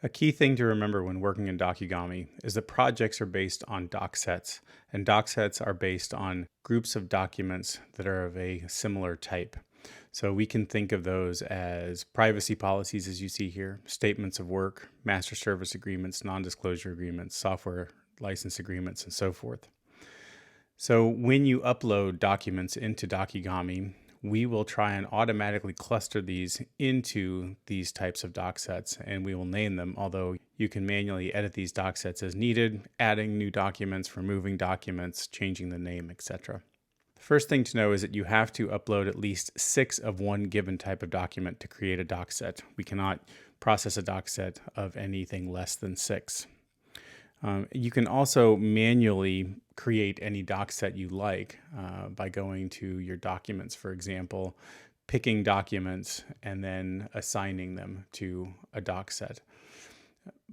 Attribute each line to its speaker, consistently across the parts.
Speaker 1: A key thing to remember when working in Docugami is that projects are based on DocSets, and DocSets are based on groups of documents that are of a similar type. So we can think of those as privacy policies, as you see here, statements of work, master service agreements, non-disclosure agreements, software license agreements, and so forth. So when you upload documents into Docugami, we will try and automatically cluster these into these types of doc sets, and we will name them, although you can manually edit these doc sets as needed, adding new documents, removing documents, changing the name, etc. The first thing to know is that you have to upload at least 6 of one given type of document to create a doc set. We cannot process a doc set of anything less than 6. You can also manually create any doc set you like by going to your documents, for example, picking documents and then assigning them to a doc set.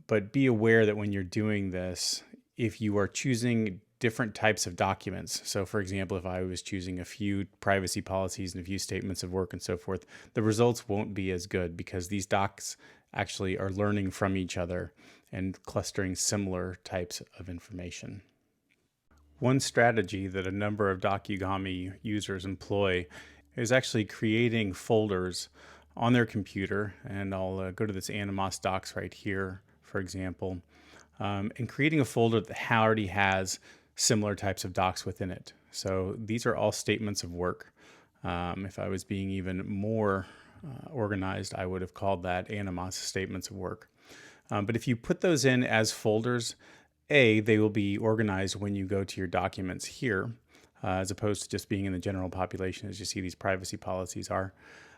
Speaker 1: But be aware that when you're doing this, if you are choosing different types of documents, so for example, if I was choosing a few privacy policies and a few statements of work and so forth, the results won't be as good because these docs actually are learning from each other and clustering similar types of information. One strategy that a number of Docugami users employ is actually creating folders on their computer, and I'll go to this Animos Docs right here, for example, and creating a folder that already has similar types of docs within it. So these are all statements of work. If I was being even more organized, I would have called that Animos statements of work. But if you put those in as folders, they will be organized when you go to your documents here, as opposed to just being in the general population, as you see these privacy policies are.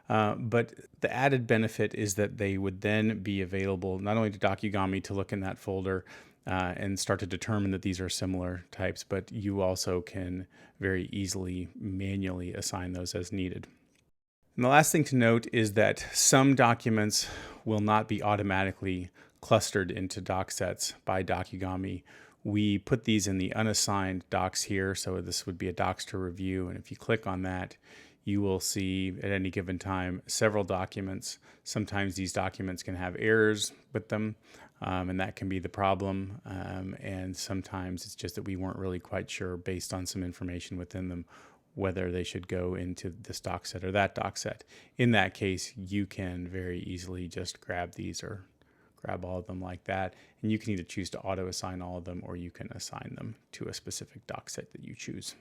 Speaker 1: But the added benefit is that they would then be available not only to Docugami to look in that folder and start to determine that these are similar types, but you also can very easily manually assign those as needed. And the last thing to note is that some documents will not be automatically clustered into doc sets by Docugami. We put these in the unassigned docs here, so this would be a docs to review, and if you click on that, you will see at any given time several documents. Sometimes these documents can have errors with them, and that can be the problem, and sometimes it's just that we weren't really quite sure based on some information within them whether they should go into this doc set or that doc set. In that case, you can very easily just grab these or grab all of them like that, and you can either choose to auto assign all of them or you can assign them to a specific doc set that you choose.